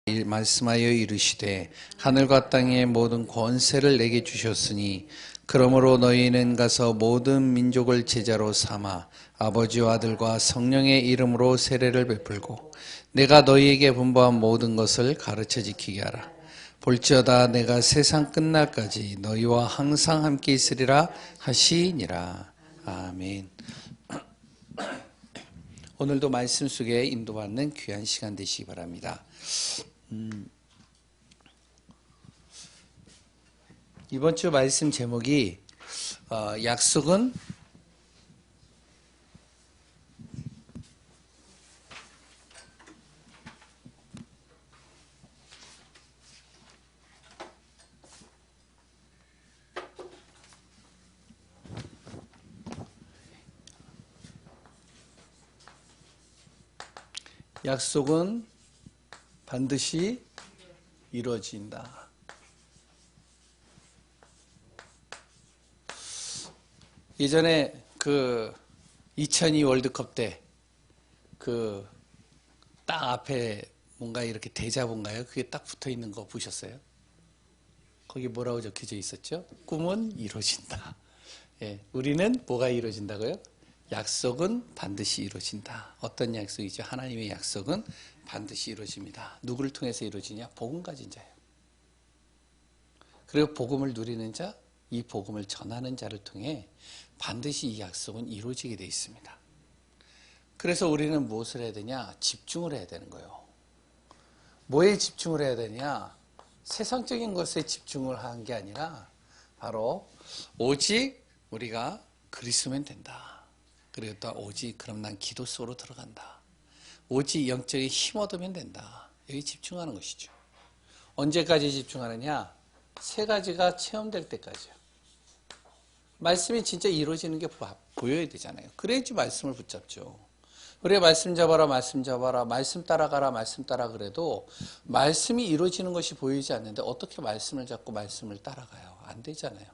말씀하여 이르시되 하늘과 땅의 모든 권세를 내게 주셨으니 그러므로 너희는 가서 모든 민족을 제자로 삼아 아버지와 아들과 성령의 이름으로 세례를 베풀고 내가 너희에게 분부한 모든 것을 가르쳐 지키게 하라. 볼지어다 내가 세상 끝날까지 너희와 항상 함께 있으리라 하시니라. 아멘. 오늘도 말씀 속에 인도받는 귀한 시간 되시기 바랍니다. 이번 주 말씀 제목이 약속은 반드시 이루어진다. 예전에 2002 월드컵 때 딱 앞에 뭔가 이렇게 대자본가요? 그게 딱 붙어 있는 거 보셨어요? 거기 뭐라고 적혀져 있었죠? 꿈은 이루어진다. 예, 우리는 뭐가 이루어진다고요? 약속은 반드시 이루어진다. 어떤 약속이죠? 하나님의 약속은 반드시 이루어집니다. 누구를 통해서 이루어지냐? 복음 가진 자예요. 그리고 복음을 누리는 자, 이 복음을 전하는 자를 통해 반드시 이 약속은 이루어지게 되어 있습니다. 그래서 우리는 무엇을 해야 되냐? 집중을 해야 되는 거예요. 뭐에 집중을 해야 되냐? 세상적인 것에 집중을 하는 게 아니라 바로 오직 우리가 그리스도면 된다. 그리고 또 오직 그럼 난 기도 속으로 들어간다. 오직 영적인 힘 얻으면 된다. 여기 집중하는 것이죠. 언제까지 집중하느냐? 세 가지가 체험될 때까지요. 말씀이 진짜 이루어지는 게 보여야 되잖아요. 그래야지 말씀을 붙잡죠. 우리가 말씀 잡아라, 말씀 잡아라, 말씀 따라가라, 말씀 따라 그래도 말씀이 이루어지는 것이 보이지 않는데 어떻게 말씀을 잡고 말씀을 따라가요? 안 되잖아요.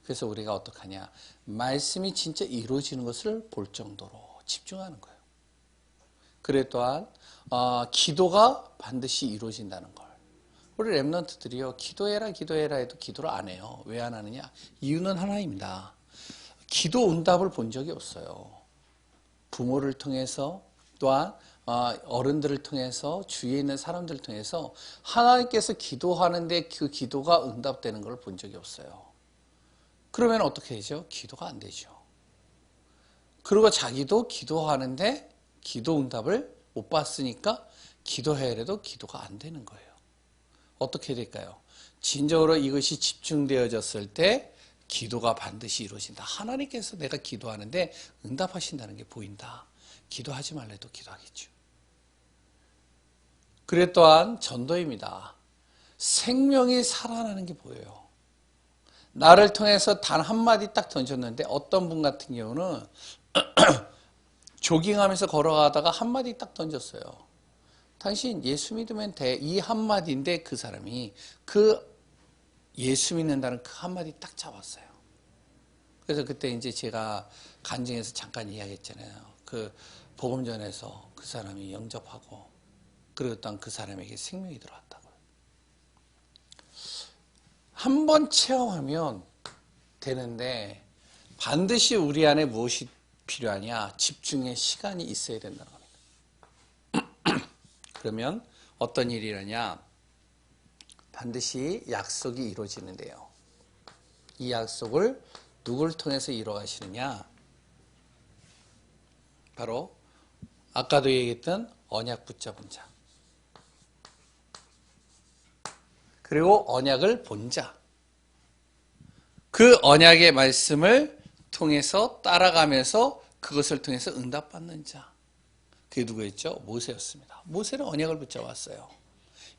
그래서 우리가 어떡하냐? 말씀이 진짜 이루어지는 것을 볼 정도로 집중하는 거예요. 그래 또한 기도가 반드시 이루어진다는 걸. 우리 랩런트들이요, 기도해라 해도 기도를 안 해요. 왜 안 하느냐? 이유는 하나입니다. 기도 응답을 본 적이 없어요. 부모를 통해서 또한 어른들을 통해서 주위에 있는 사람들을 통해서 하나님께서 기도하는데 그 기도가 응답되는 걸 본 적이 없어요. 그러면 어떻게 되죠? 기도가 안 되죠. 그리고 자기도 기도하는데 기도 응답을 못 봤으니까 기도해야 해도 기도가 안 되는 거예요. 어떻게 될까요? 진정으로 이것이 집중되어졌을 때 기도가 반드시 이루어진다. 하나님께서 내가 기도하는데 응답하신다는 게 보인다. 기도하지 말래도 기도하겠죠. 그래 또한 전도입니다. 생명이 살아나는 게 보여요. 나를 통해서 단 한마디 딱 던졌는데 어떤 분 같은 경우는 조깅하면서 걸어가다가 한마디 딱 던졌어요. 당신 예수 믿으면 돼. 이 한마디인데 그 사람이 예수 믿는다는 그 한마디 딱 잡았어요. 그래서 그때 이제 제가 간증에서 잠깐 이야기했잖아요. 복음전에서 그 사람이 영접하고 그리고 또한 그 사람에게 생명이 들어왔다고요. 한번 체험하면 되는데 반드시 우리 안에 무엇이 필요하냐? 집중의 시간이 있어야 된다는 겁니다. 그러면 어떤 일이라냐? 반드시 약속이 이루어지는데요. 이 약속을 누구를 통해서 이루어가시느냐? 바로 아까도 얘기했던 언약 붙잡은 자. 그리고 언약을 본 자. 그 언약의 말씀을 통해서 따라가면서 그것을 통해서 응답받는 자. 그게 누구였죠? 모세였습니다. 모세는 언약을 붙잡았어요.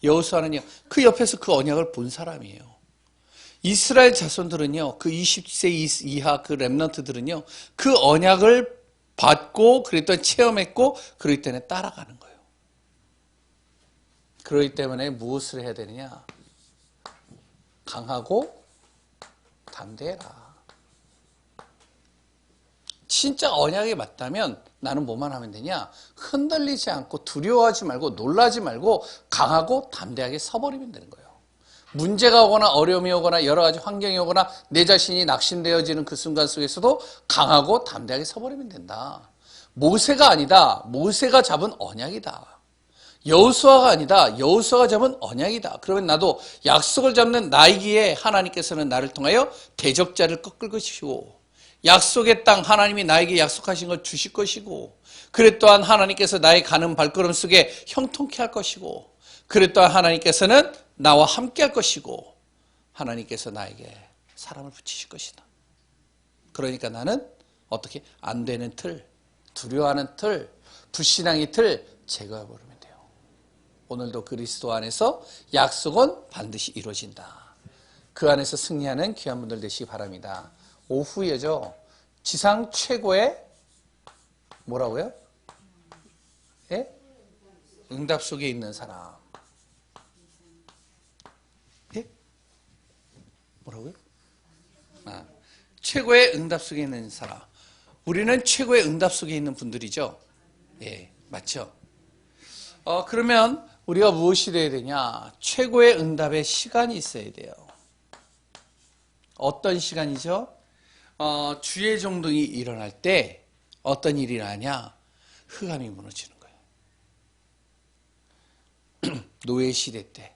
여호수아는요, 그 옆에서 그 언약을 본 사람이에요. 이스라엘 자손들은요, 그 20세 이하 그 렘넌트들은요, 그 언약을 받고, 그랬더니 체험했고, 그러기 때문에 따라가는 거예요. 그렇기 때문에 무엇을 해야 되느냐? 강하고 담대해라. 진짜 언약이 맞다면 나는 뭐만 하면 되냐? 흔들리지 않고 두려워하지 말고 놀라지 말고 강하고 담대하게 서버리면 되는 거예요. 문제가 오거나 어려움이 오거나 여러 가지 환경이 오거나 내 자신이 낙심되어지는 그 순간 속에서도 강하고 담대하게 서버리면 된다. 모세가 아니다. 모세가 잡은 언약이다. 여호수아가 아니다. 여호수아가 잡은 언약이다. 그러면 나도 약속을 잡는 나이기에 하나님께서는 나를 통하여 대적자를 꺾을 것이고 약속의 땅 하나님이 나에게 약속하신 걸 주실 것이고 그래 또한 하나님께서 나의 가는 발걸음 속에 형통케 할 것이고 그래 또한 하나님께서는 나와 함께 할 것이고 하나님께서 나에게 사람을 붙이실 것이다. 그러니까 나는 어떻게 안 되는 틀, 두려워하는 틀, 불신앙의 틀 제거해버리면 돼요. 오늘도 그리스도 안에서 약속은 반드시 이루어진다. 그 안에서 승리하는 귀한 분들 되시기 바랍니다. 오후에죠. 지상 최고의 뭐라고요? 예? 응답 속에 있는 사람. 예? 뭐라고요? 최고의 응답 속에 있는 사람. 우리는 최고의 응답 속에 있는 분들이죠. 예, 맞죠? 그러면 우리가 무엇이 돼야 되냐? 최고의 응답의 시간이 있어야 돼요. 어떤 시간이죠? 주의 종등이 일어날 때 어떤 일이 나냐? 흑암이 무너지는 거예요. 노예 시대 때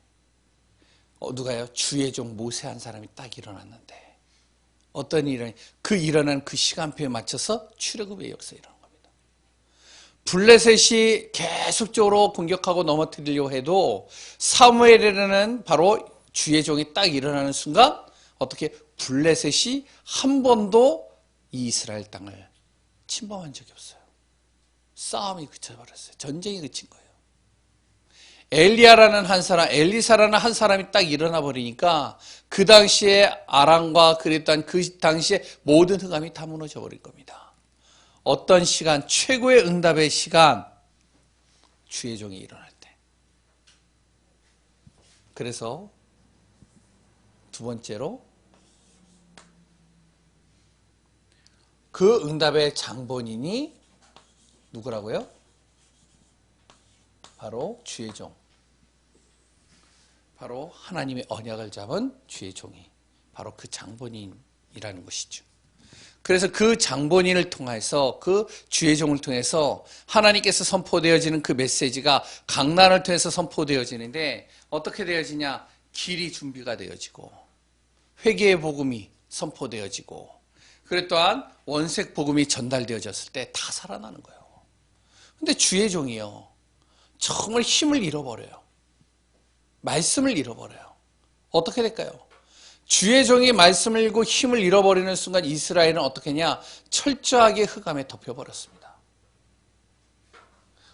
누가요? 주의 종 모세 한 사람이 딱 일어났는데 어떤 일이 그 일어난 그 시간표에 맞춰서 출애굽의 역사가 일어난 겁니다. 블레셋이 계속적으로 공격하고 넘어뜨리려고 해도 사무엘이라는 바로 주의 종이 딱 일어나는 순간 어떻게 블레셋이 한 번도 이 이스라엘 땅을 침범한 적이 없어요. 싸움이 그쳐버렸어요. 전쟁이 그친 거예요. 엘리야라는 한 사람, 엘리사라는 한 사람이 딱 일어나 버리니까 그 당시에 아람과 그랬던 그 당시에 모든 흑암이 다 무너져 버릴 겁니다. 어떤 시간, 최고의 응답의 시간, 주의 종이 일어날 때. 그래서 두 번째로 그 응답의 장본인이 누구라고요? 바로 주의 종. 바로 하나님의 언약을 잡은 주의 종이 바로 그 장본인이라는 것이죠. 그래서 그 장본인을 통해서 그 주의 종을 통해서 하나님께서 선포되어지는 그 메시지가 강난을 통해서 선포되어지는데 어떻게 되어지냐? 길이 준비가 되어지고 회개의 복음이 선포되어지고 그리고 또한 원색 복음이 전달되어졌을 때 다 살아나는 거예요. 근데 주의 종이요. 정말 힘을 잃어버려요. 말씀을 잃어버려요. 어떻게 될까요? 주의 종이 말씀을 잃고 힘을 잃어버리는 순간 이스라엘은 어떻게 했냐? 철저하게 흑암에 덮여버렸습니다.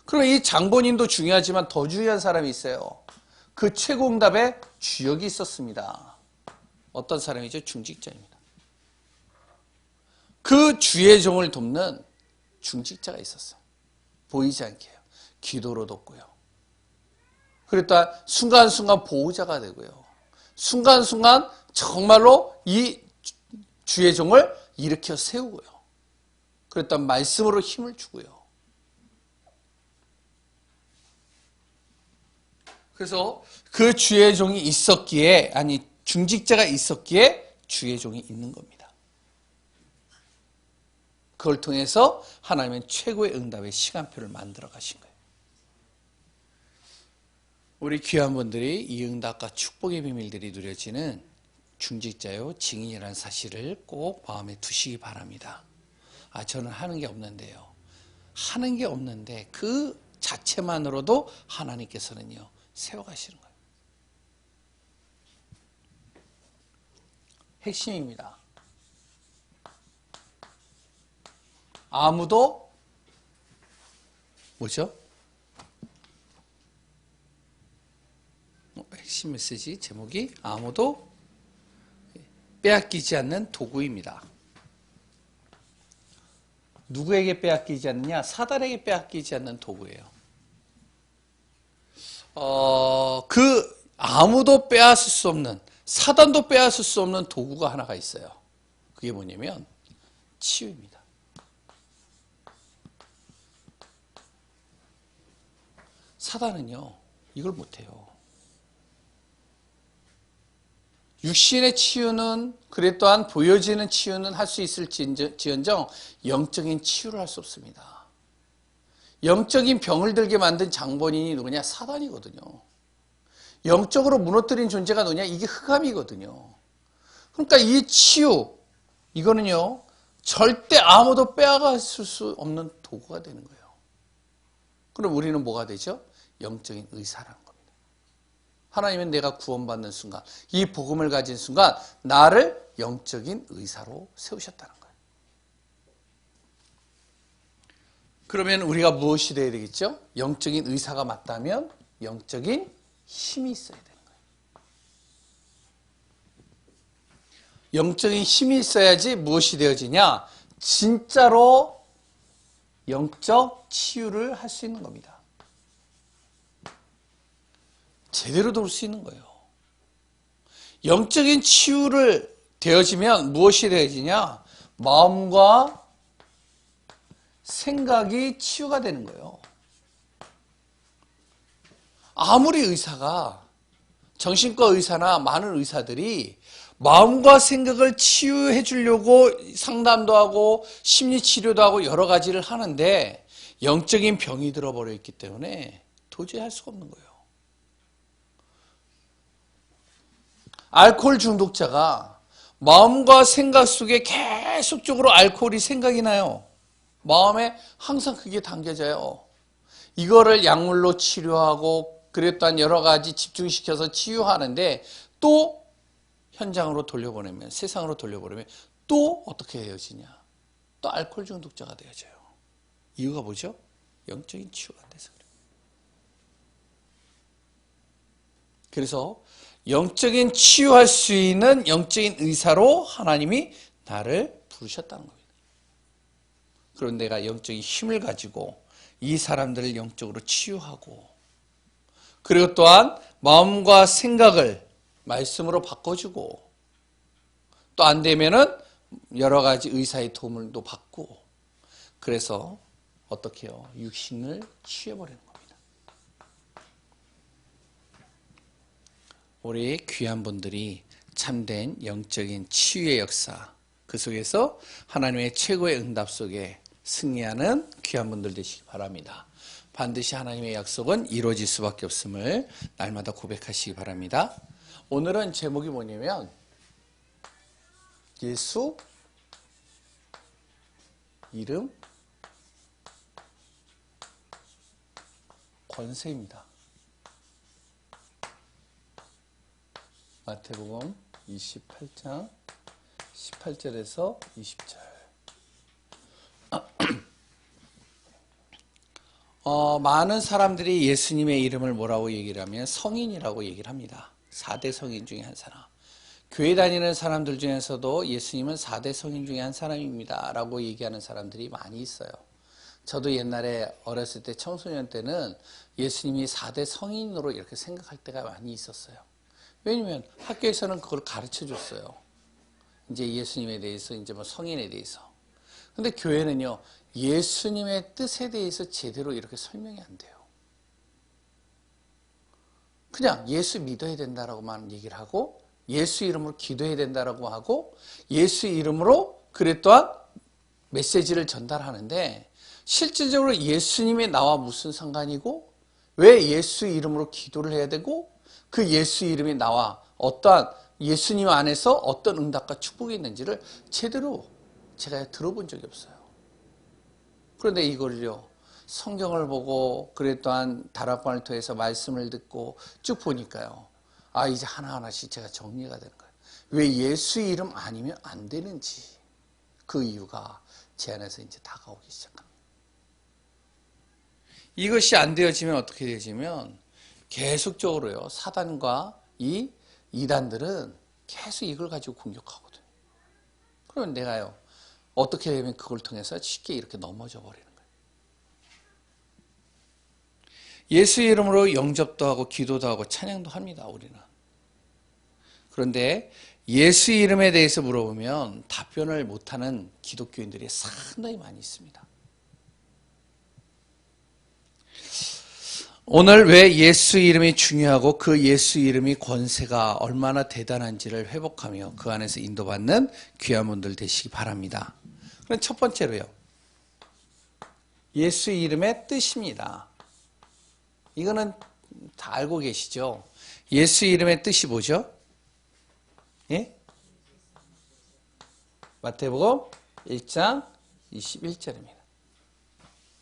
그럼 이 장본인도 중요하지만 더 중요한 사람이 있어요. 그 최고 응답에 주역이 있었습니다. 어떤 사람이죠? 중직자입니다. 그 주의 종을 돕는 중직자가 있었어요. 보이지 않게 해요. 기도로 돕고요. 그랬다 순간순간 보호자가 되고요. 순간순간 정말로 이 주의 종을 일으켜 세우고요. 그랬다 말씀으로 힘을 주고요. 그래서 그 주의 종이 있었기에 아니 중직자가 있었기에 주의 종이 있는 겁니다. 그걸 통해서 하나님은 최고의 응답의 시간표를 만들어 가신 거예요. 우리 귀한 분들이 이 응답과 축복의 비밀들이 누려지는 중직자요 증인이라는 사실을 꼭 마음에 두시기 바랍니다. 저는 하는 게 없는데요. 하는 게 없는데 그 자체만으로도 하나님께서는요 세워가시는 거예요. 핵심입니다. 아무도 뭐죠? 핵심 메시지 제목이 아무도 빼앗기지 않는 도구입니다. 누구에게 빼앗기지 않느냐? 사단에게 빼앗기지 않는 도구예요. 그 아무도 빼앗을 수 없는 사단도 빼앗을 수 없는 도구가 하나가 있어요. 그게 뭐냐면 치유입니다. 사단은요, 이걸 못해요. 육신의 치유는, 그래 또한 보여지는 치유는 할 수 있을지언정 영적인 치유를 할 수 없습니다. 영적인 병을 들게 만든 장본인이 누구냐? 사단이거든요. 영적으로 무너뜨린 존재가 누구냐? 이게 흑암이거든요. 그러니까 이 치유, 이거는요, 절대 아무도 빼앗을 수 없는 도구가 되는 거예요. 그럼 우리는 뭐가 되죠? 영적인 의사라는 겁니다. 하나님은 내가 구원받는 순간, 이 복음을 가진 순간 나를 영적인 의사로 세우셨다는 거예요. 그러면 우리가 무엇이 되어야 되겠죠? 영적인 의사가 맞다면 영적인 힘이 있어야 되는 거예요. 영적인 힘이 있어야지 무엇이 되어지냐? 진짜로 영적 치유를 할 수 있는 겁니다. 제대로 돌 수 있는 거예요. 영적인 치유를 되어지면 무엇이 되어지냐? 마음과 생각이 치유가 되는 거예요. 아무리 의사가, 정신과 의사나 많은 의사들이 마음과 생각을 치유해 주려고 상담도 하고 심리치료도 하고 여러 가지를 하는데 영적인 병이 들어버려 있기 때문에 도저히 할 수가 없는 거예요. 알코올 중독자가 마음과 생각 속에 계속적으로 알코올이 생각이 나요. 마음에 항상 그게 담겨져요. 이거를 약물로 치료하고 그랬던 여러 가지 집중시켜서 치유하는데 또 현장으로 돌려보내면, 세상으로 돌려보내면 또 어떻게 되어지냐? 또 알코올 중독자가 되어져요. 이유가 뭐죠? 영적인 치유가 안 돼서 그래요. 그래서 영적인 치유할 수 있는 영적인 의사로 하나님이 나를 부르셨다는 겁니다. 그럼 내가 영적인 힘을 가지고 이 사람들을 영적으로 치유하고, 그리고 또한 마음과 생각을 말씀으로 바꿔주고, 또 안 되면은 여러 가지 의사의 도움을 또 받고, 그래서 어떻게 해요? 육신을 치유해버리는 겁니다. 우리 귀한 분들이 참된 영적인 치유의 역사, 그 속에서 하나님의 최고의 응답 속에 승리하는 귀한 분들 되시기 바랍니다. 반드시 하나님의 약속은 이루어질 수밖에 없음을 날마다 고백하시기 바랍니다. 오늘은 제목이 뭐냐면 예수 이름 권세입니다. 마태복음 28장 18절에서 20절. 많은 사람들이 예수님의 이름을 뭐라고 얘기를 하면 성인이라고 얘기를 합니다. 4대 성인 중에 한 사람. 교회 다니는 사람들 중에서도 예수님은 4대 성인 중에 한 사람입니다 라고 얘기하는 사람들이 많이 있어요. 저도 옛날에 어렸을 때 청소년 때는 예수님이 4대 성인으로 이렇게 생각할 때가 많이 있었어요. 왜냐면 학교에서는 그걸 가르쳐 줬어요. 이제 예수님에 대해서, 이제 뭐 성인에 대해서. 근데 교회는요, 예수님의 뜻에 대해서 제대로 이렇게 설명이 안 돼요. 그냥 예수 믿어야 된다라고만 얘기를 하고, 예수 이름으로 기도해야 된다라고 하고, 예수 이름으로 그래 또한 메시지를 전달하는데, 실질적으로 예수님의 나와 무슨 상관이고, 왜 예수 이름으로 기도를 해야 되고, 그 예수 이름이 나와 어떠한 예수님 안에서 어떤 응답과 축복이 있는지를 제대로 제가 들어본 적이 없어요. 그런데 이걸요, 성경을 보고 그래 또한 다락방을 통해서 말씀을 듣고 쭉 보니까요, 아, 이제 하나하나씩 제가 정리가 되는 거예요. 왜 예수 이름 아니면 안 되는지, 그 이유가 제 안에서 이제 다가오기 시작합니다. 이것이 안 되어지면 어떻게 되어지면 계속적으로요, 사단과 이 이단들은 계속 이걸 가지고 공격하거든요. 그러면 내가요, 어떻게 되면 그걸 통해서 쉽게 이렇게 넘어져 버리는 거예요. 예수 이름으로 영접도 하고 기도도 하고 찬양도 합니다, 우리는. 그런데 예수 이름에 대해서 물어보면 답변을 못하는 기독교인들이 상당히 많이 있습니다. 오늘 왜 예수 이름이 중요하고 그 예수 이름이 권세가 얼마나 대단한지를 회복하며 그 안에서 인도받는 귀한 분들 되시기 바랍니다. 그럼 첫 번째로요. 예수 이름의 뜻입니다. 이거는 다 알고 계시죠? 예수 이름의 뜻이 뭐죠? 예? 마태복음 1장 21절입니다.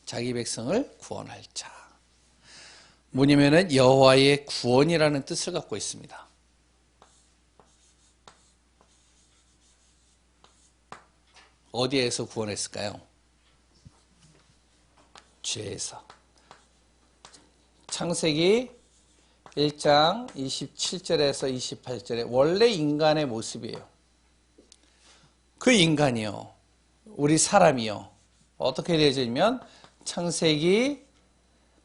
자기 백성을 구원할 자. 뭐냐면은 여호와의 구원이라는 뜻을 갖고 있습니다. 어디에서 구원했을까요? 죄에서. 창세기 1장 27절에서 28절에 원래 인간의 모습이에요. 그 인간이요. 우리 사람이요. 어떻게 되어져 있냐면 창세기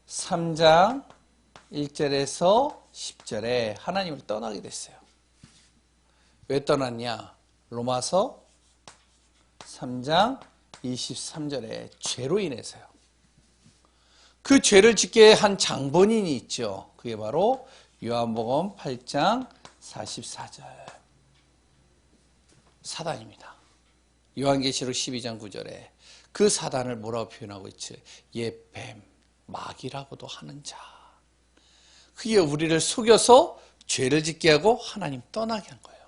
3장 1절에서 10절에 하나님을 떠나게 됐어요. 왜 떠났냐? 로마서 3장 23절에 죄로 인해서요. 그 죄를 짓게 한 장본인이 있죠. 그게 바로 요한복음 8장 44절 사단입니다. 요한계시록 12장 9절에 그 사단을 뭐라고 표현하고 있지? 옛뱀, 마귀라고도 하는 자. 그게 우리를 속여서 죄를 짓게 하고 하나님 떠나게 한 거예요.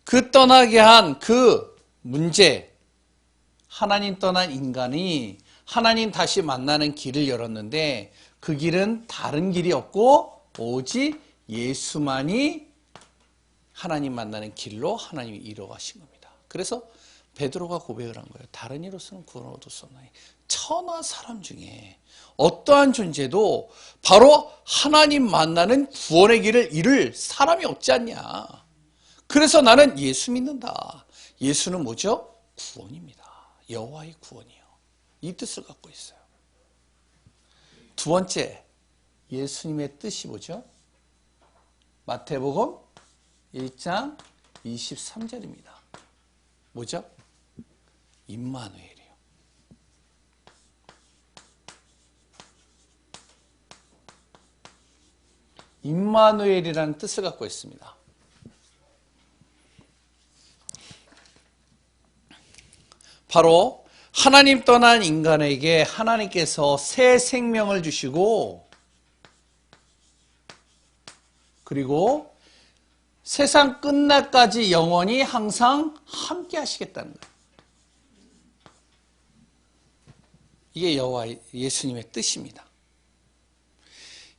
그 떠나게 한 그 문제, 하나님 떠난 인간이 하나님 다시 만나는 길을 열었는데 그 길은 다른 길이 없고 오직 예수만이 하나님 만나는 길로 하나님이 이루어가신 겁니다. 그래서 베드로가 고백을 한 거예요. 다른 이로서는 구원을 얻을 수 없나니 천하 사람 중에 어떠한 존재도 바로 하나님 만나는 구원의 길을 잃을 사람이 없지 않냐. 그래서 나는 예수 믿는다. 예수는 뭐죠? 구원입니다. 여호와의 구원이요. 이 뜻을 갖고 있어요. 두 번째, 예수님의 뜻이 뭐죠? 마태복음 1장 23절입니다. 뭐죠? 임마누엘이요. 임마누엘이라는 뜻을 갖고 있습니다. 바로 하나님 떠난 인간에게 하나님께서 새 생명을 주시고 그리고 세상 끝날까지 영원히 항상 함께 하시겠다는 거예요. 이게 여호와 예수님의 뜻입니다.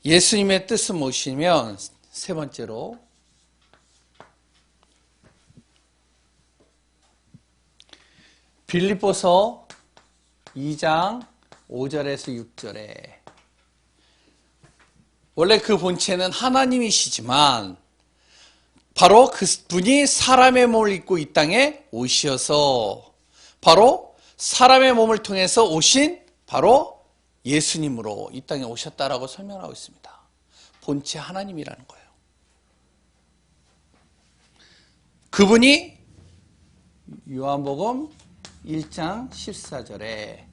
예수님의 뜻은 무엇이냐면 세 번째로 빌립보서 2장 5절에서 6절에 원래 그 본체는 하나님이시지만 바로 그분이 사람의 몸을 입고 이 땅에 오셔서 바로 사람의 몸을 통해서 오신 바로 예수님으로 이 땅에 오셨다라고 설명하고 있습니다. 본체 하나님이라는 거예요. 그분이 요한복음 1장 14절에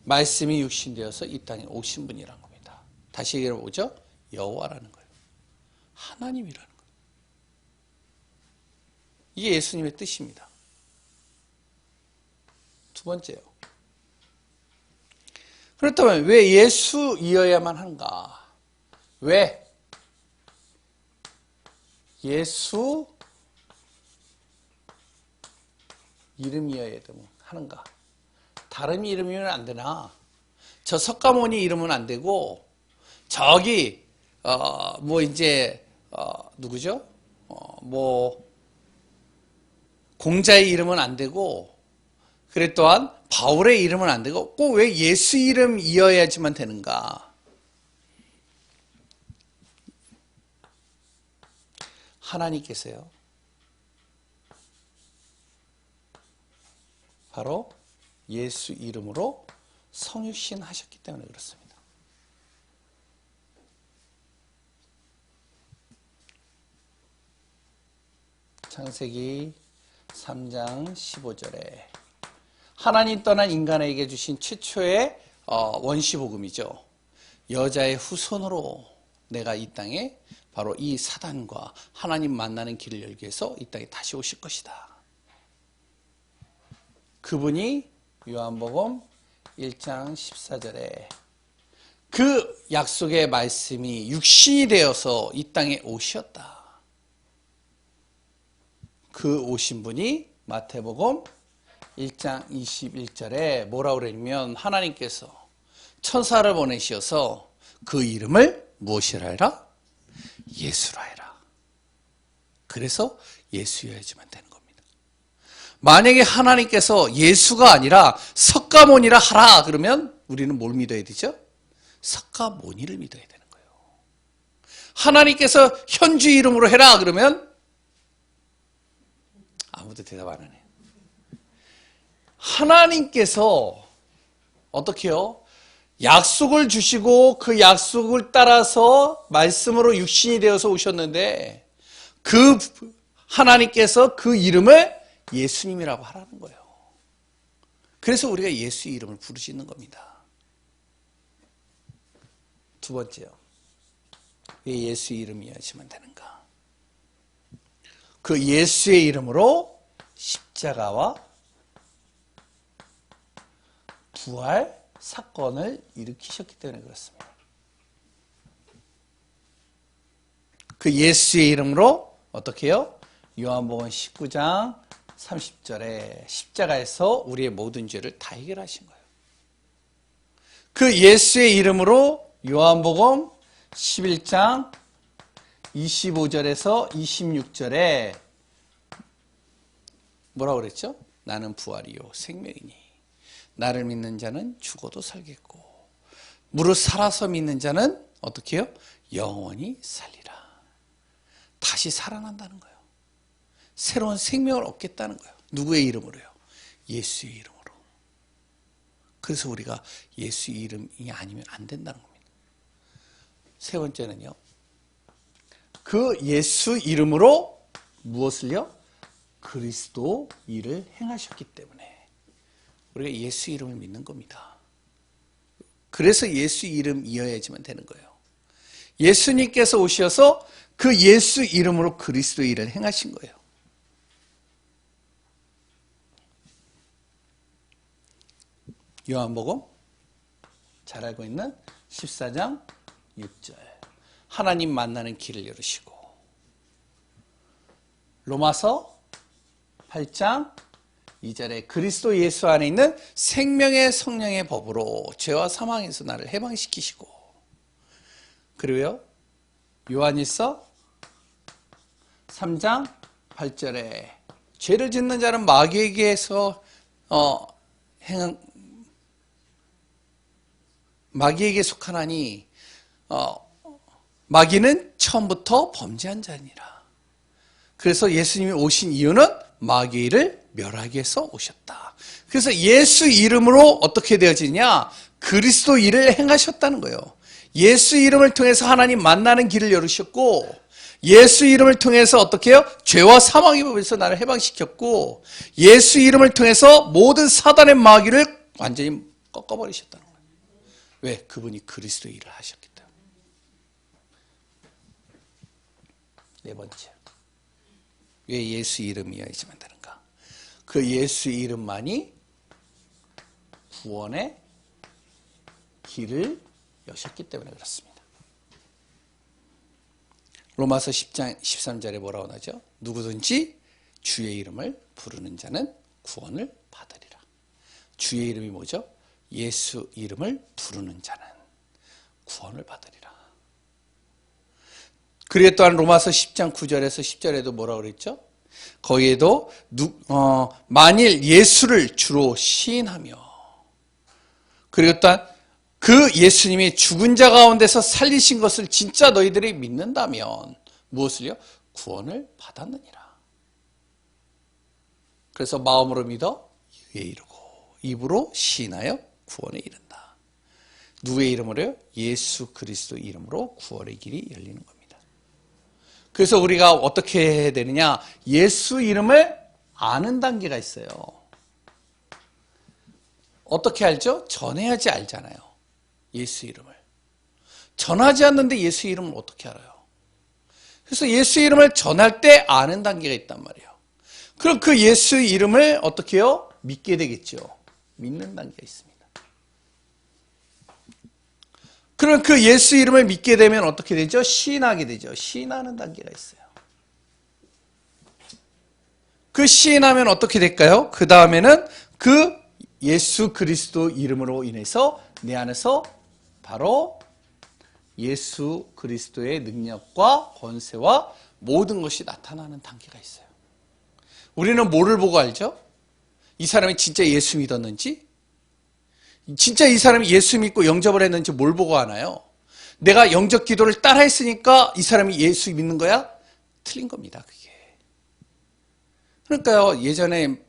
말씀이 육신되어서 이 땅에 오신 분이라는 겁니다. 다시 얘기해 보죠. 여호와라는 거예요. 하나님이라는 거예요. 이게 예수님의 뜻입니다. 두 번째요. 그렇다면 왜 예수이어야만 하는가? 왜 예수 이름이어야 하는가? 다른 이름이면 안 되나? 저 석가모니 이름은 안 되고 저기 누구죠? 공자의 이름은 안 되고 그래 또한 바울의 이름은 안 되고 꼭 왜 예수 이름이어야지만 되는가? 하나님께서요. 바로 예수 이름으로 성육신 하셨기 때문에 그렇습니다. 창세기 3장 15절에 하나님 떠난 인간에게 주신 최초의 원시복음이죠. 여자의 후손으로 내가 이 땅에 바로 이 사단과 하나님 만나는 길을 열기 위해서 이 땅에 다시 오실 것이다. 그분이 요한복음 1장 14절에 그 약속의 말씀이 육신이 되어서 이 땅에 오셨다. 그 오신 분이 마태복음 1장 21절에 뭐라고 그러냐면 하나님께서 천사를 보내셔서 그 이름을 무엇이라 해라? 예수라 해라. 그래서 예수여야지만 되는 겁니다. 만약에 하나님께서 예수가 아니라 석가모니라 하라 그러면 우리는 뭘 믿어야 되죠? 석가모니를 믿어야 되는 거예요. 하나님께서 현주 이름으로 해라 그러면 아무도 대답 안 하네요. 하나님께서 어떻게 해요? 약속을 주시고 그 약속을 따라서 말씀으로 육신이 되어서 오셨는데 그 하나님께서 그 이름을 예수님이라고 하라는 거예요. 그래서 우리가 예수 이름을 부르시는 겁니다. 두 번째요. 왜 예수 이름이어야지만 되는가? 그 예수의 이름으로 십자가와 부활 사건을 일으키셨기 때문에 그렇습니다. 그 예수의 이름으로 어떻게 해요? 요한복음 19장 30절에 십자가에서 우리의 모든 죄를 다 해결하신 거예요. 그 예수의 이름으로 요한복음 11장 25절에서 26절에 뭐라고 그랬죠? 나는 부활이요 생명이니 나를 믿는 자는 죽어도 살겠고 무릇 살아서 믿는 자는 어떻게 해요? 영원히 살리라. 다시 살아난다는 거예요. 새로운 생명을 얻겠다는 거예요. 누구의 이름으로요? 예수의 이름으로. 그래서 우리가 예수 이름이 아니면 안 된다는 겁니다. 세 번째는요. 그 예수 이름으로 무엇을요? 그리스도 일을 행하셨기 때문에 우리가 예수 이름을 믿는 겁니다. 그래서 예수 이름이어야지만 되는 거예요. 예수님께서 오셔서 그 예수 이름으로 그리스도 일을 행하신 거예요. 요한복음 잘 알고 있는 14장 6절 하나님 만나는 길을 열으시고 로마서 8장 2절에 그리스도 예수 안에 있는 생명의 성령의 법으로 죄와 사망에서 나를 해방시키시고 그리고요 요한일서 3장 8절에 죄를 짓는 자는 마귀에게서 마귀에게 속하나니 마귀는 처음부터 범죄한 자니라. 그래서 예수님이 오신 이유는 마귀를 멸하기 위해서 오셨다. 그래서 예수 이름으로 어떻게 되어지냐? 그리스도 일을 행하셨다는 거예요. 예수 이름을 통해서 하나님 만나는 길을 열으셨고 예수 이름을 통해서 어떻게 해요? 죄와 사망의 법에서 나를 해방시켰고 예수 이름을 통해서 모든 사단의 마귀를 완전히 꺾어버리셨다는 거예요. 왜? 그분이 그리스도 일을 하셨기 때문에. 네 번째. 왜 예수 이름이어야지만 되는가? 그 예수 이름만이 구원의 길을 여셨기 때문에 그렇습니다. 로마서 10장 13절에 뭐라고 하죠? 누구든지 주의 이름을 부르는 자는 구원을 받으리라. 주의 이름이 뭐죠? 예수 이름을 부르는 자는 구원을 받으리라. 그리고 또한 로마서 10장 9절에서 10절에도 뭐라고 그랬죠? 거기에도 만일 예수를 주로 시인하며 그리고 또한 그 예수님이 죽은 자 가운데서 살리신 것을 진짜 너희들이 믿는다면 무엇을요? 구원을 받았느니라. 그래서 마음으로 믿어 의에 이르고 입으로 시인하여 구원에 이른다. 누구의 이름으로요? 예수 그리스도 이름으로 구원의 길이 열리는 겁니다. 그래서 우리가 어떻게 해야 되느냐? 예수 이름을 아는 단계가 있어요. 어떻게 알죠? 전해야지 알잖아요. 예수 이름을. 전하지 않는데 예수 이름을 어떻게 알아요? 그래서 예수 이름을 전할 때 아는 단계가 있단 말이에요. 그럼 그 예수 이름을 어떻게 해요? 믿게 되겠죠. 믿는 단계가 있습니다. 그럼 그 예수 이름을 믿게 되면 어떻게 되죠? 시인하게 되죠. 시인하는 단계가 있어요. 그 시인하면 어떻게 될까요? 그 다음에는 그 예수 그리스도 이름으로 인해서 내 안에서 바로 예수 그리스도의 능력과 권세와 모든 것이 나타나는 단계가 있어요. 우리는 뭐를 보고 알죠? 이 사람이 진짜 예수 믿었는지, 진짜 이 사람이 예수 믿고 영접을 했는지 뭘 보고 아나요? 내가 영접 기도를 따라 했으니까 이 사람이 예수 믿는 거야? 틀린 겁니다, 그게. 그러니까요, 예전에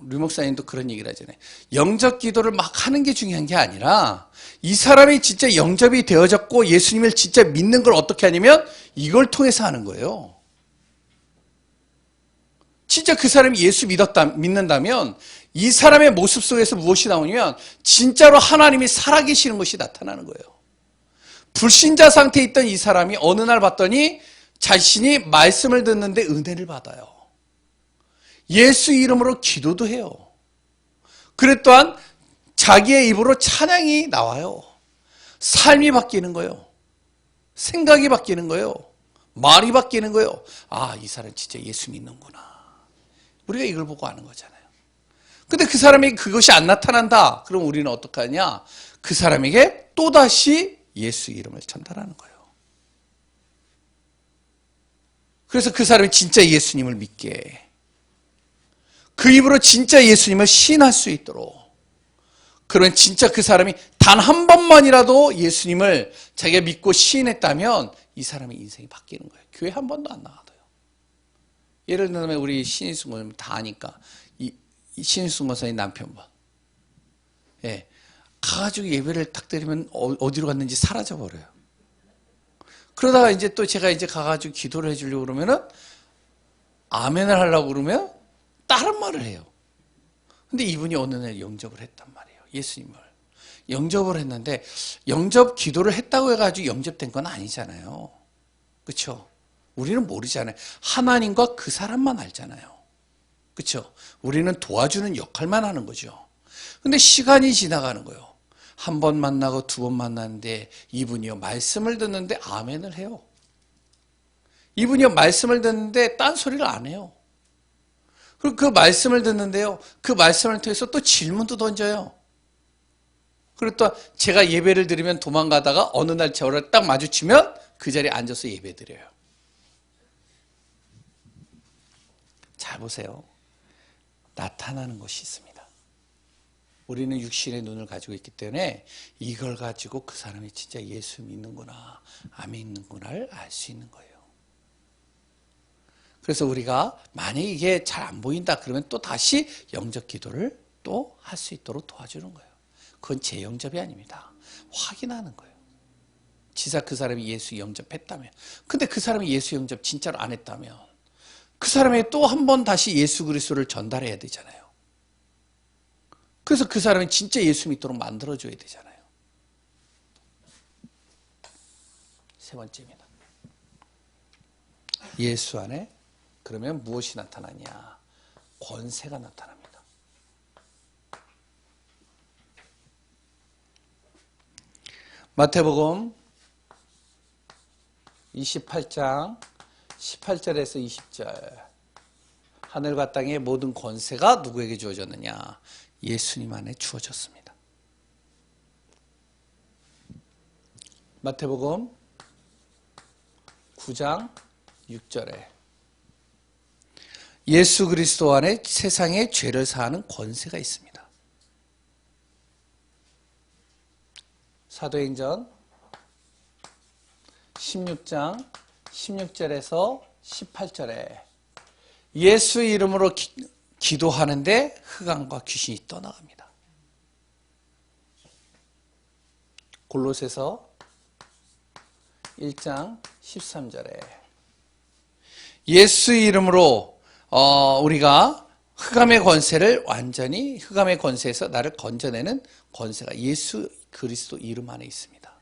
류 목사님도 그런 얘기를 하잖아요. 영접 기도를 막 하는 게 중요한 게 아니라 이 사람이 진짜 영접이 되어졌고 예수님을 진짜 믿는 걸 어떻게 하냐면 이걸 통해서 하는 거예요. 진짜 그 사람이 예수 믿는다면 이 사람의 모습 속에서 무엇이 나오냐면 진짜로 하나님이 살아계시는 것이 나타나는 거예요. 불신자 상태에 있던 이 사람이 어느 날 봤더니 자신이 말씀을 듣는데 은혜를 받아요. 예수 이름으로 기도도 해요. 그래 또한 자기의 입으로 찬양이 나와요. 삶이 바뀌는 거예요. 생각이 바뀌는 거예요. 말이 바뀌는 거예요. 아, 이 사람 진짜 예수 믿는구나. 우리가 이걸 보고 아는 거잖아요. 근데 그 사람이 그것이 안 나타난다. 그럼 우리는 어떻게 하냐? 그 사람에게 또다시 예수 이름을 전달하는 거예요. 그래서 그 사람이 진짜 예수님을 믿게, 그 입으로 진짜 예수님을 시인할 수 있도록, 그런 진짜 그 사람이 단 한 번만이라도 예수님을 자기가 믿고 시인했다면 이 사람의 인생이 바뀌는 거예요. 교회 한 번도 안 나가도요. 예를 들면 우리 신인숙 모님 다 아니까 이 신인숙 목사님 남편분, 예, 가가지고 예배를 딱 드리면 어디로 갔는지 사라져 버려요. 그러다가 이제 또 제가 이제 가가지고 기도를 해주려고 그러면은 아멘을 하려고 그러면 다른 말을 해요. 근데 이분이 어느 날 영접을 했단 말이에요. 예수님을 영접을 했는데 영접 기도를 했다고 해가지고 영접된 건 아니잖아요. 그렇죠? 우리는 모르잖아요. 하나님과 그 사람만 알잖아요. 그렇죠? 우리는 도와주는 역할만 하는 거죠. 근데 시간이 지나가는 거예요. 한 번 만나고 두 번 만났는데 이분이요 말씀을 듣는데 아멘을 해요. 이분이요 말씀을 듣는데 딴소리를 안 해요. 그리고 그 말씀을 듣는데요, 그 말씀을 통해서 또 질문도 던져요. 그리고 또 제가 예배를 드리면 도망가다가 어느 날 저를 딱 마주치면 그 자리에 앉아서 예배 드려요. 잘 보세요. 나타나는 것이 있습니다. 우리는 육신의 눈을 가지고 있기 때문에 이걸 가지고 그 사람이 진짜 예수 믿는구나, 안 믿는구나를 알 수 있는 거예요. 그래서 우리가 만약에 이게 잘 안 보인다 그러면 또 다시 영접 기도를 또 할 수 있도록 도와주는 거예요. 그건 재영접이 아닙니다. 확인하는 거예요. 지사 그 사람이 예수 영접했다면, 근데 그 사람이 예수 영접 진짜로 안 했다면 그 사람에게 또 한 번 다시 예수 그리스도를 전달해야 되잖아요. 그래서 그 사람이 진짜 예수 믿도록 만들어줘야 되잖아요. 세 번째입니다. 예수 안에 그러면 무엇이 나타나냐? 권세가 나타납니다. 마태복음 28장 18절에서 20절. 하늘과 땅의 모든 권세가 누구에게 주어졌느냐? 예수님 안에 주어졌습니다. 마태복음 9장 6절에 예수 그리스도 안에 세상의 죄를 사하는 권세가 있습니다. 사도행전 16장 16절에서 18절에 예수 이름으로 기도하는데 흑암과 귀신이 떠나갑니다. 골로새서 1장 13절에 예수 이름으로 우리가 흑암의 권세를 완전히 흑암의 권세에서 나를 건져내는 권세가 예수 그리스도 이름 안에 있습니다.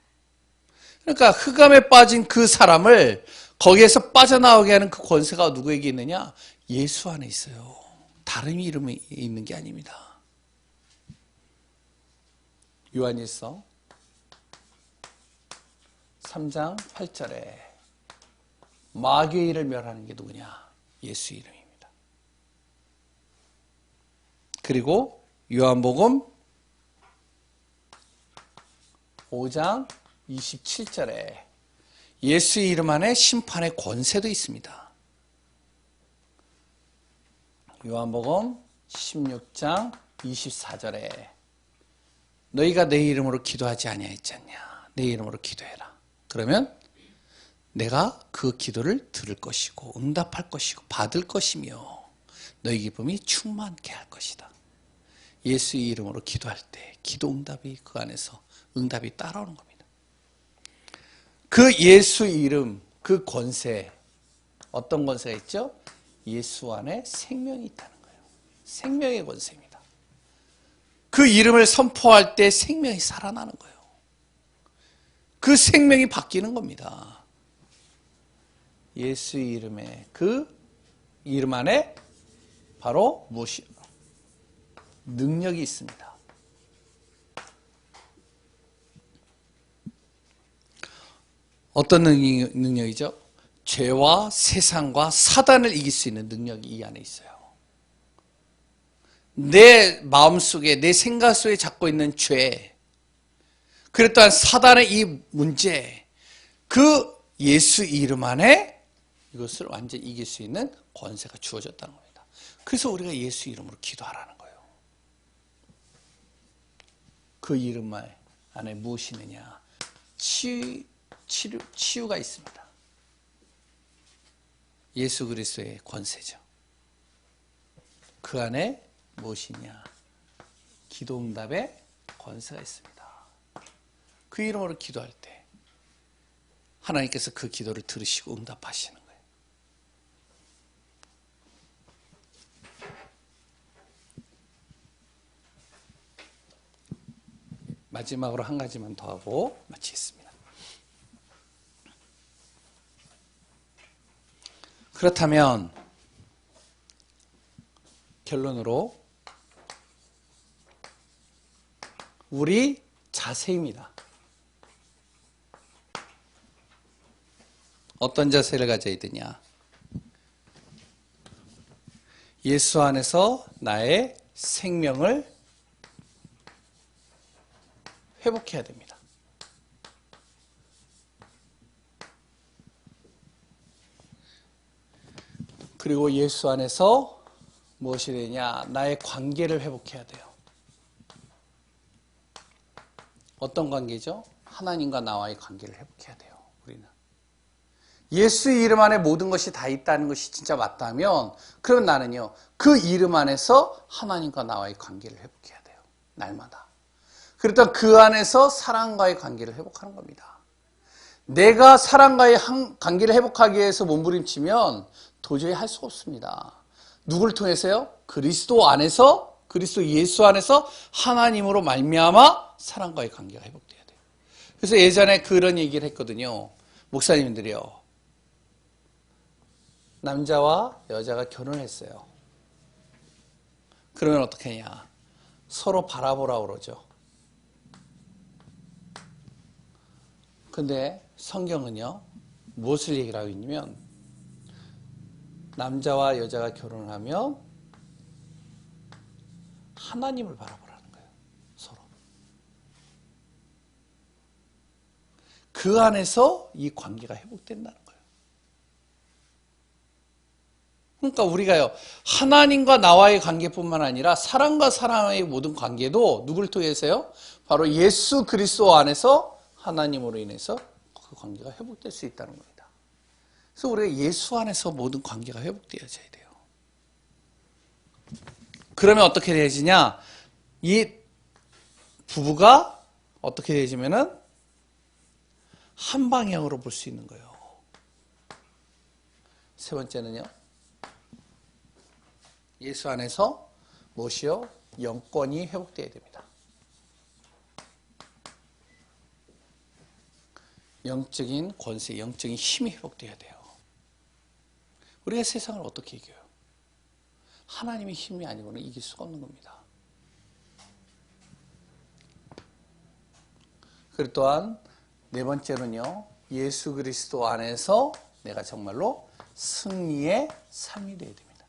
그러니까 흑암에 빠진 그 사람을 거기에서 빠져나오게 하는 그 권세가 누구에게 있느냐? 예수 안에 있어요. 다른 이름이 있는 게 아닙니다. 요한일서 3장 8절에 마귀의 일을 멸하는 게 누구냐? 예수 이름입니다. 그리고 요한복음 5장 27절에 예수의 이름 안에 심판의 권세도 있습니다. 요한복음 16장 24절에 너희가 내 이름으로 기도하지 아니하였지 않냐? 내 이름으로 기도해라. 그러면 내가 그 기도를 들을 것이고 응답할 것이고 받을 것이며 너희 기쁨이 충만케 할 것이다. 예수의 이름으로 기도할 때 기도 응답이 그 안에서 응답이 따라오는 겁니다. 그 예수 이름, 그 권세, 어떤 권세가 있죠? 예수 안에 생명이 있다는 거예요. 생명의 권세입니다. 그 이름을 선포할 때 생명이 살아나는 거예요. 그 생명이 바뀌는 겁니다. 예수의 이름에 그 이름 안에 바로 무엇이 능력이 있습니다. 어떤 능력이죠? 죄와 세상과 사단을 이길 수 있는 능력이 이 안에 있어요. 내 마음속에 내 생각 속에 잡고 있는 죄, 그리고 또한 사단의 이 문제, 그 예수 이름 안에 이것을 완전히 이길 수 있는 권세가 주어졌다는 겁니다. 그래서 우리가 예수 이름으로 기도하라는 거예요. 그 이름 안에 무엇이 있느냐? 치유가 있습니다. 예수 그리스도의 권세죠. 그 안에 무엇이 있냐? 기도 응답의 권세가 있습니다. 그 이름으로 기도할 때 하나님께서 그 기도를 들으시고 응답하시는 거예요. 마지막으로 한 가지만 더 하고 마치겠습니다. 그렇다면 결론으로 우리 자세입니다. 어떤 자세를 가져야 되냐? 예수 안에서 나의 생명을 회복해야 됩니다. 그리고 예수 안에서 무엇이 되냐? 나의 관계를 회복해야 돼요. 어떤 관계죠? 하나님과 나와의 관계를 회복해야 돼요. 우리는 예수 이름 안에 모든 것이 다 있다는 것이 진짜 맞다면 그럼 나는요 그 이름 안에서 하나님과 나와의 관계를 회복해야 돼요. 날마다. 그렇다면 그 안에서 사랑과의 관계를 회복하는 겁니다. 내가 사랑과의 관계를 회복하기 위해서 몸부림치면 도저히 할 수 없습니다. 누구를 통해서요? 그리스도 안에서, 그리스도 예수 안에서 하나님으로 말미암아 사랑과의 관계가 회복돼야 돼요. 그래서 예전에 그런 얘기를 했거든요. 목사님들이요. 남자와 여자가 결혼했어요. 그러면 어떻게 하냐? 서로 바라보라고 그러죠. 근데 성경은요, 무엇을 얘기를 하고 있냐면, 남자와 여자가 결혼을 하면 하나님을 바라보라는 거예요. 서로. 그 안에서 이 관계가 회복된다는 거예요. 그러니까 우리가요, 하나님과 나와의 관계뿐만 아니라 사람과 사람의 모든 관계도 누구를 통해서요? 바로 예수 그리스도 안에서 하나님으로 인해서 그 관계가 회복될 수 있다는 겁니다. 그래서 우리가 예수 안에서 모든 관계가 회복되어져야 돼요. 그러면 어떻게 되어지냐? 이 부부가 어떻게 되어지면은 한 방향으로 볼 수 있는 거예요. 세 번째는요. 예수 안에서 무엇이요? 영권이 회복되어야 됩니다. 영적인 권세, 영적인 힘이 회복되어야 돼요. 우리가 세상을 어떻게 이겨요? 하나님의 힘이 아니고는 이길 수가 없는 겁니다. 그리고 또한 네 번째는요, 예수 그리스도 안에서 내가 정말로 승리의 삶이 되어야 됩니다.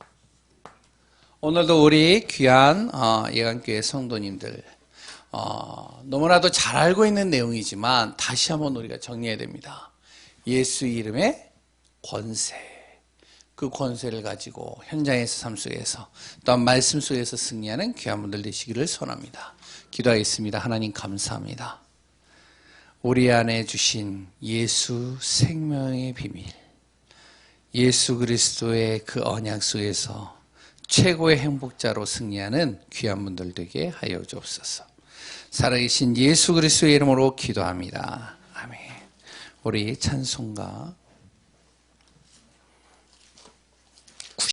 오늘도 우리 귀한 예강교회 성도님들 너무나도 잘 알고 있는 내용이지만 다시 한번 우리가 정리해야 됩니다. 예수 이름의 권세, 그 권세를 가지고 현장에서, 삶 속에서, 또한 말씀 속에서 승리하는 귀한 분들 되시기를 소원합니다. 기도하겠습니다. 하나님 감사합니다. 우리 안에 주신 예수 생명의 비밀, 예수 그리스도의 그 언약 속에서 최고의 행복자로 승리하는 귀한 분들 되게 하여 주옵소서. 살아계신 예수 그리스도의 이름으로 기도합니다. 아멘. 우리 찬송가